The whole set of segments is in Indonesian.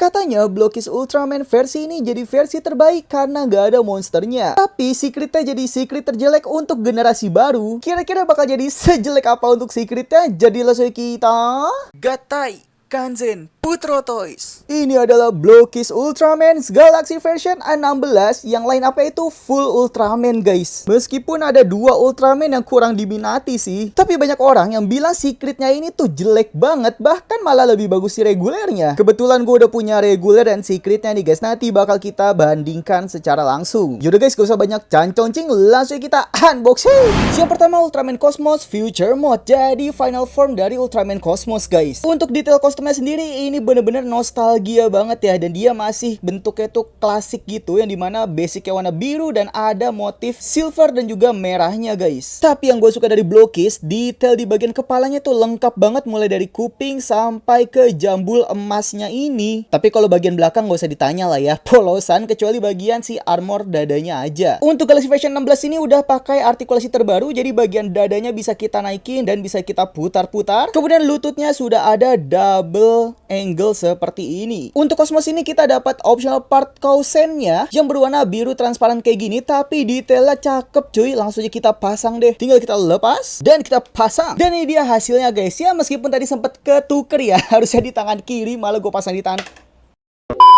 Katanya Blockies Ultraman versi ini jadi versi terbaik karena nggak ada monsternya. Tapi secretnya jadi secret terjelek untuk generasi baru. Kira-kira bakal jadi sejelek apa untuk secretnya? Jadi langsung kita Gatai Kanzen Putro Toys. Ini adalah Blockies Ultraman Galaxy version 16 yang line up-nya itu full Ultraman guys. Meskipun ada 2 Ultraman yang kurang diminati sih, tapi banyak orang yang bilang secretnya ini tuh jelek banget, bahkan malah lebih bagus si regulernya. Kebetulan gue udah punya reguler dan secretnya nih guys, nanti bakal kita bandingkan secara langsung. Yaudah guys, gak usah banyak canconcing, langsung kita unboxing. Yang pertama Ultraman Cosmos Future Mode, jadi final form dari Ultraman Cosmos guys. Untuk detail kostumnya sendiri ini bener-bener nostalgia banget ya, dan dia masih bentuknya tuh klasik gitu, yang dimana basicnya warna biru dan ada motif silver dan juga merahnya guys. Tapi yang gue suka dari Blockies, detail di bagian kepalanya tuh lengkap banget, mulai dari kuping sampai ke jambul emasnya ini. Tapi kalau bagian belakang gak usah ditanya lah ya, polosan, kecuali bagian si armor dadanya aja. Untuk Galaxy version 16 ini udah pakai artikulasi terbaru, jadi bagian dadanya bisa kita naikin dan bisa kita putar-putar. Kemudian lututnya sudah ada double angle seperti ini. Untuk Cosmos ini kita dapat optional part kausennya yang berwarna biru transparan kayak gini, tapi detailnya cakep cuy. Langsung aja kita pasang deh, tinggal kita lepas dan kita pasang. Dan ini dia hasilnya guys ya, meskipun tadi sempat ketuker ya, harusnya di tangan kiri, malah gue pasang di tangan.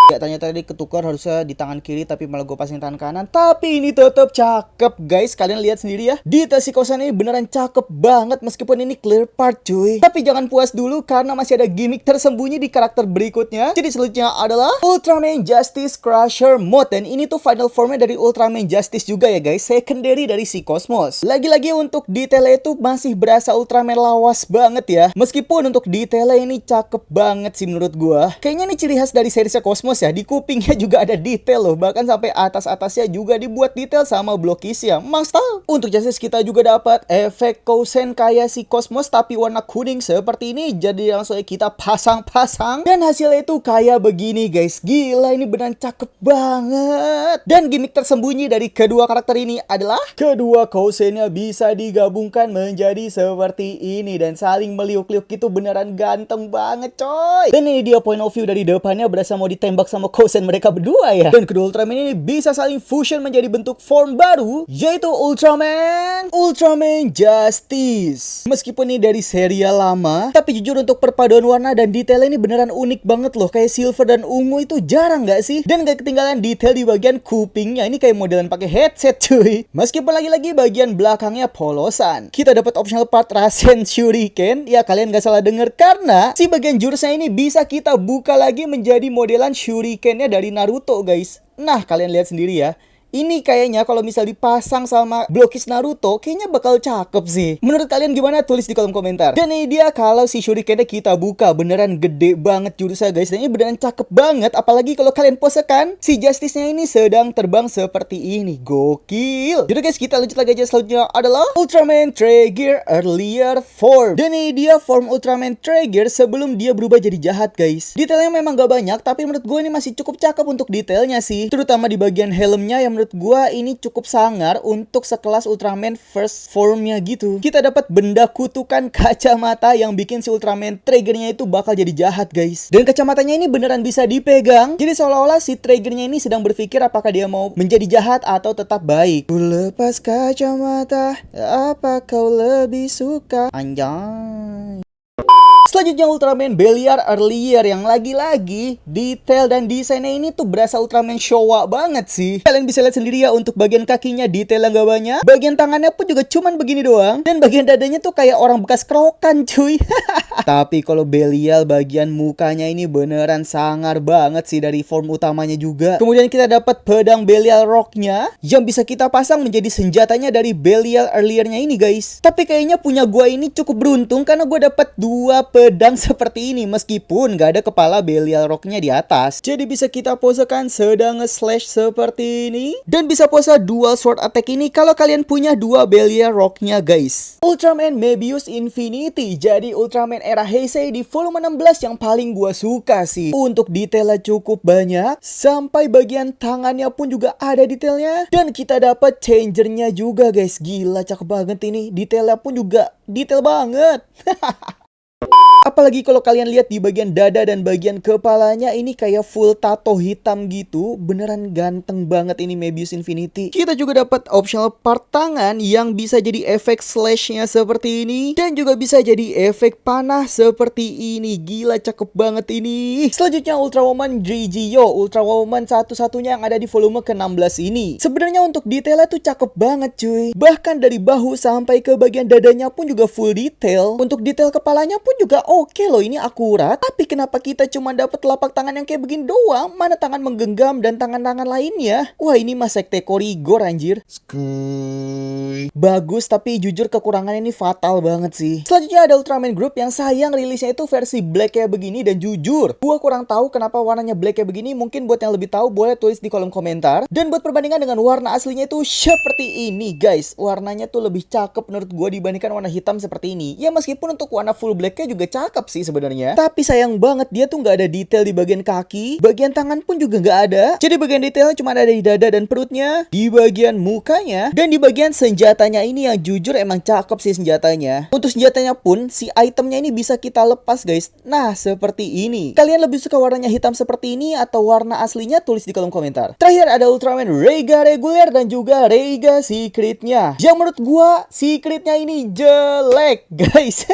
Ya, ternyata tadi ketukar, harusnya di tangan kiri tapi malah gue pasang tangan kanan. Tapi ini tetap cakep guys, kalian lihat sendiri ya. Detail si kosan ini beneran cakep banget meskipun ini clear part cuy. Tapi jangan puas dulu karena masih ada gimmick tersembunyi di karakter berikutnya. Jadi selanjutnya adalah Ultraman Justice Crusher Mode, dan ini tuh final formnya dari Ultraman Justice juga ya guys, secondary dari si Cosmos. Lagi-lagi untuk detailnya itu masih berasa Ultraman lawas banget ya. Meskipun untuk detailnya ini cakep banget sih menurut gue. Kayaknya ini ciri khas dari seriesnya Cosmos ya, di kupingnya juga ada detail loh, bahkan sampai atas-atasnya juga dibuat detail sama Blockies ya, mantap. Untuk Justice kita juga dapat efek Kousen kayak si Cosmos tapi warna kuning seperti ini, jadi langsung kita pasang-pasang dan hasilnya itu kayak begini guys. Gila, ini beneran cakep banget. Dan gimmick tersembunyi dari kedua karakter ini adalah kedua Kousennya bisa digabungkan menjadi seperti ini dan saling meliuk-liuk gitu, beneran ganteng banget coy. Dan ini dia point of view dari depannya, berasa mau ditembak sama Kousen mereka berdua ya. Dan kedua Ultraman ini bisa saling fusion menjadi bentuk form baru, yaitu Ultraman Justice. Meskipun ini dari serial lama, tapi jujur untuk perpaduan warna dan detailnya ini beneran unik banget loh. Kayak silver dan ungu itu jarang gak sih? Dan gak ketinggalan detail di bagian kupingnya, ini kayak modelan pakai headset cuy. Meskipun lagi-lagi bagian belakangnya polosan. Kita dapat optional part Rasen Shuriken. Ya kalian gak salah denger, karena si bagian jurusnya ini bisa kita buka lagi menjadi modelan Shurikennya dari Naruto guys. Nah kalian lihat sendiri ya, ini kayaknya kalau misal dipasang sama Blockies Naruto, kayaknya bakal cakep sih. Menurut kalian gimana? Tulis di kolom komentar. Dan ini dia kalau si Shurikennya kita buka, beneran gede banget jurusnya guys. Dan ini beneran cakep banget. Apalagi kalau kalian posekan, si Justice-nya ini sedang terbang seperti ini. Gokil. Jadi guys, kita lanjut lagi aja. Selanjutnya adalah Ultraman Trigger Earlier Form. Dan ini dia form Ultraman Trigger sebelum dia berubah jadi jahat guys. Detailnya memang gak banyak, tapi menurut gue ini masih cukup cakep untuk detailnya sih. Terutama di bagian helmnya yang menurut gua ini cukup sangar untuk sekelas Ultraman first formnya gitu. Kita dapat benda kutukan kacamata yang bikin si Ultraman Triggernya itu bakal jadi jahat guys. Dan kacamatanya ini beneran bisa dipegang, jadi seolah-olah si Triggernya ini sedang berpikir apakah dia mau menjadi jahat atau tetap baik. Ku lepas kacamata, apa kau lebih suka? Anjay. Selanjutnya Ultraman Beliar Earlier, yang lagi-lagi detail dan desainnya ini tuh berasa Ultraman Showa banget sih. Kalian bisa lihat sendiri ya, untuk bagian kakinya detailnya gak banyak, bagian tangannya pun juga cuman begini doang, dan bagian dadanya tuh kayak orang bekas kerokan cuy. Tapi kalau Belial bagian mukanya ini beneran sangar banget sih dari form utamanya juga. Kemudian kita dapat pedang Belial Rocknya yang bisa kita pasang menjadi senjatanya dari Belial Earliernya ini guys. Tapi kayaknya punya gua ini cukup beruntung karena gua dapat dua pedang seperti ini meskipun gak ada kepala Belial Rocknya di atas. Jadi bisa kita posekan sedang nge-slash seperti ini, dan bisa pose dual sword attack ini kalau kalian punya dua Belial Rocknya guys. Ultraman Mebius Infinity, jadi Ultraman era Heisei di volume 16 yang paling gua suka sih. Untuk detailnya cukup banyak, sampai bagian tangannya pun juga ada detailnya, dan kita dapat changernya juga guys. Gila cakep banget ini, detailnya pun juga detail banget. Apalagi kalau kalian lihat di bagian dada dan bagian kepalanya ini kayak full tato hitam gitu. Beneran ganteng banget ini Mebius Infinity. Kita juga dapat optional part tangan yang bisa jadi efek slashnya seperti ini. Dan juga bisa jadi efek panah seperti ini. Gila cakep banget ini. Selanjutnya Ultra Woman Grigio. Ultra Woman satu-satunya yang ada di volume ke-16 ini. Sebenarnya untuk detailnya tuh cakep banget cuy. Bahkan dari bahu sampai ke bagian dadanya pun juga full detail. Untuk detail kepalanya pun juga oke loh, ini akurat. Tapi kenapa kita cuma dapat telapak tangan yang kayak begini doang? Mana tangan menggenggam dan tangan-tangan lainnya? Wah ini mah sekte korigor anjir. Skuy. Bagus tapi jujur kekurangannya ini fatal banget sih. Selanjutnya ada Ultraman Group yang sayang rilisnya itu versi black kayak begini. Dan jujur gua kurang tahu kenapa warnanya black kayak begini. Mungkin buat yang lebih tahu boleh tulis di kolom komentar. Dan buat perbandingan dengan warna aslinya itu seperti ini guys. Warnanya tuh lebih cakep menurut gua dibandingkan warna hitam seperti ini. Ya meskipun untuk warna full blacknya juga cakep sih sebenarnya. Tapi sayang banget dia tuh nggak ada detail di bagian kaki. Bagian tangan pun juga nggak ada. Jadi bagian detailnya cuma ada di dada dan perutnya. Di bagian mukanya. Dan di bagian senjatanya ini yang jujur emang cakep sih senjatanya. Untuk senjatanya pun si itemnya ini bisa kita lepas guys. Nah seperti ini. Kalian lebih suka warnanya hitam seperti ini atau warna aslinya? Tulis di kolom komentar. Terakhir ada Ultraman Reiga reguler dan juga Reiga secretnya. Yang menurut gua secretnya ini jelek guys.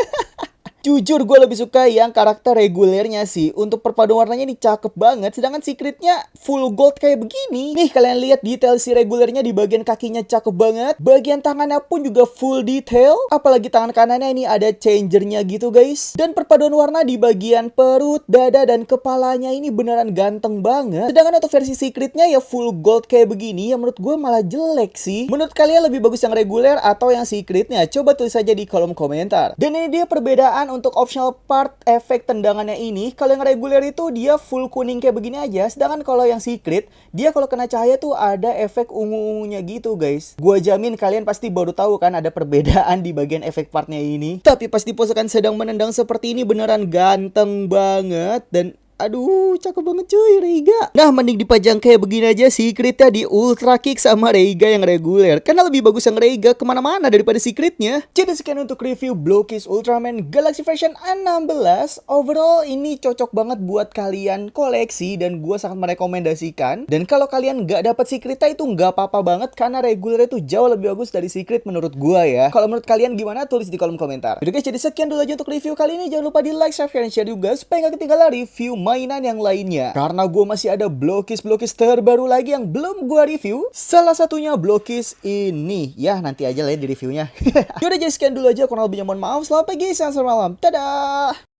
Jujur gue lebih suka yang karakter regulernya sih. Untuk perpaduan warnanya ini cakep banget. Sedangkan secretnya full gold kayak begini. Nih kalian lihat detail si regulernya di bagian kakinya cakep banget. Bagian tangannya pun juga full detail. Apalagi tangan kanannya ini ada changernya gitu guys. Dan perpaduan warna di bagian perut, dada, dan kepalanya ini beneran ganteng banget. Sedangkan untuk versi secretnya ya full gold kayak begini. Ya menurut gue malah jelek sih. Menurut kalian lebih bagus yang reguler atau yang secretnya? Coba tulis aja di kolom komentar. Dan ini dia perbedaan untuk optional part efek tendangannya ini. Kalau yang reguler itu dia full kuning kayak begini aja. Sedangkan kalau yang secret, dia kalau kena cahaya tuh ada efek ungu-ungunya gitu guys. Gua jamin kalian pasti baru tahu kan ada perbedaan di bagian efek partnya ini. Tapi pasti posakan sedang menendang seperti ini beneran ganteng banget. Dan aduh, cakep banget cuy Reiga. Nah, mending dipajang kayak begini aja secretnya di Ultra Kick sama Reiga yang reguler. Karena lebih bagus yang Reiga kemana-mana daripada secretnya. Jadi sekian untuk review Blockies Ultraman Galaxy version 16. Overall ini cocok banget buat kalian koleksi dan gue sangat merekomendasikan. Dan kalau kalian gak dapat secretnya itu gak apa-apa banget karena reguler itu jauh lebih bagus dari secret menurut gue ya. Kalau menurut kalian gimana? Tulis di kolom komentar. Jadi guys, jadi sekian dulu aja untuk review kali ini. Jangan lupa di like, subscribe, dan share juga supaya gak ketinggalan review mainan yang lainnya. Karena gue masih ada Blockies terbaru lagi yang belum gue review. Salah satunya Blockies ini. Ya nanti aja lah ya di reviewnya. Yaudah jadi sekian dulu aja. Kurang lebihnya mohon maaf. Selamat pagi, selamat malam. Dadah.